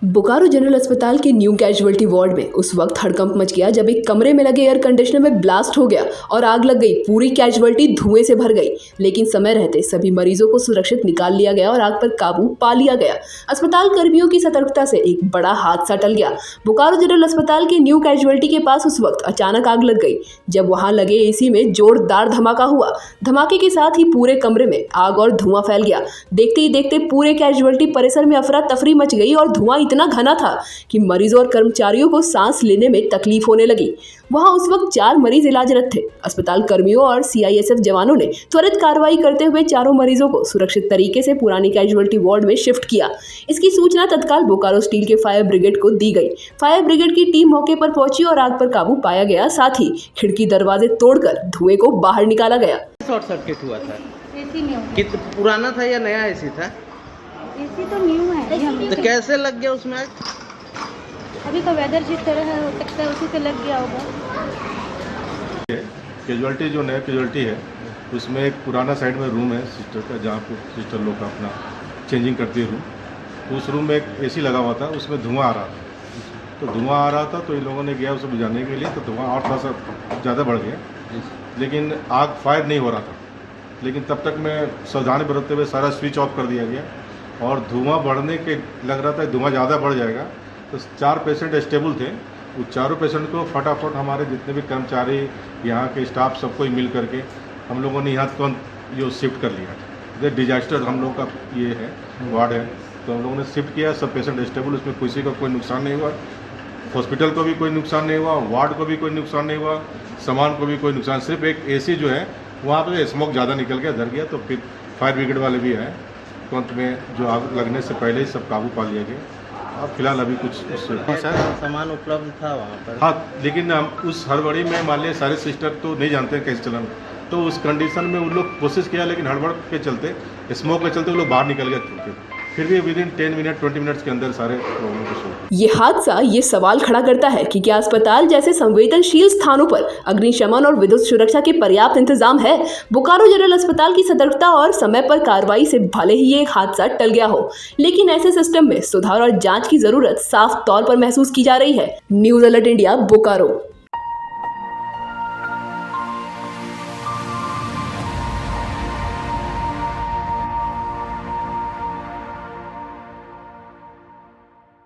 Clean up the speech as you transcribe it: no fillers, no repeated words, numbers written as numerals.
Bokaro general अस्पताल के new casualty ward में उस वक्त हड़कंप मच गया जब एक कमरे में लगे एयर कंडीशनर में ब्लास्ट हो गया और आग लग गई। पूरी कैजुअल्टी धुएं से भर गई, लेकिन समय रहते सभी मरीजों को सुरक्षित निकाल लिया गया और आग पर काबू पा लिया गया। अस्पताल कर्मियों की सतर्कता से एक बड़ा हादसा टल गया। बोकारो जनरल अस्पताल के न्यू कैजुअल्टी के पास उस वक्त अचानक आग लग गई जब वहां लगे एसी में जोरदार धमाका हुआ। धमाके के साथ ही पूरे कमरे में आग और धुआं फैल गया। देखते ही देखते पूरे कैजुअल्टी परिसर में अफरा तफरी मच गई और धुआं इतना घना था कि मरीजों और कर्मचारियों को सांस लेने में तकलीफ होने लगी। वहां उस वक्त 4 मरीज इलाजरत थे। अस्पताल कर्मियों और सीआईएसएफ जवानों ने त्वरित कार्रवाई करते हुए चारों मरीजों को सुरक्षित तरीके से पुरानी कैजुअल्टी वार्ड में शिफ्ट किया। इसकी सूचना तत्काल बोकारो स्टील के फायर ब्रिगेड को दी गई। फायर ब्रिगेड की टीम मौके पर पहुंची और आग पर काबू पाया गया। साथ ही खिड़की दरवाजे तोड़कर धुएं को बाहर निकाला गया। शॉर्ट सर्किट हुआ था? एसी न्यू है। कितना पुराना था या नया एसी था? एसी तो न्यू है। तो कैसे लग गया उसमें आग? अभी का वेदर जिस तरह है हो सकता है उसी से लग गया होगा। कैजुअल्टी जो नया कैजुअल्टी है उसमें एक पुराना साइड में रूम है सिस्टर का, जहाँ पे सिस्टर लोग का अपना चेंजिंग करती है रूम। उस रूम में एक एसी लगा हुआ था, उसमें धुआं आ रहा था। तो धुआं आ रहा था तो इन लोगों ने गया उसे बुझाने के लिए, तो धुआं और थोड़ा सा ज़्यादा बढ़ गया, लेकिन आग फायर नहीं हो रहा था। लेकिन तब तक मैं सावधानी बरतते हुए सारा स्विच ऑफ कर दिया गया और धुआं बढ़ने के लग रहा था धुआं ज़्यादा बढ़ जाएगा। तो 4 पेशेंट स्टेबल थे। वो चारों पेशेंट को फटाफट हमारे जितने भी कर्मचारी, यहाँ के स्टाफ, सबको मिल करके हम लोगों ने यहाँ तुरंत जो शिफ्ट कर लिया। ये डिजास्टर हम लोग का ये है वार्ड है, तो हम लोगों ने शिफ्ट किया। सब पेशेंट स्टेबल, उसमें किसी को कोई नुकसान नहीं हुआ। हॉस्पिटल को भी कोई नुकसान नहीं हुआ, वार्ड को भी कोई नुकसान नहीं हुआ, सामान को भी कोई नुकसान। सिर्फ एक एसी जो है वहाँ पे स्मोक ज़्यादा निकल गया, धर गया। तो फिर फायर ब्रिगेड वाले भी आए, तुरंत में जो आग लगने से पहले ही सब काबू पा लिया गया। अब फिलहाल अभी कुछ सामान उपलब्ध था वहाँ पर? हाँ, लेकिन हम उस हड़बड़ी में मान लिया सारे सिस्टर तो नहीं जानते कैसे चलाना, तो उस कंडीशन में उन लोग कोशिश किया, लेकिन हड़बड़ के चलते, स्मोक के चलते वो लोग बाहर निकल गए। फिर भी विदिन 10 मिनट 20 मिनट्स के अंदर सारे प्रॉब्लम को सोल्व। ये हादसा ये सवाल खड़ा करता है कि क्या अस्पताल जैसे संवेदनशील स्थानों पर अग्निशमन और विद्युत सुरक्षा के पर्याप्त इंतजाम है। बोकारो जनरल अस्पताल की सतर्कता और समय पर कार्रवाई से भले ही ये एक हादसा टल गया हो, लेकिन ऐसे सिस्टम में सुधार और जांच की जरूरत साफ तौर पर महसूस की जा रही है। News alert India, Bokaro.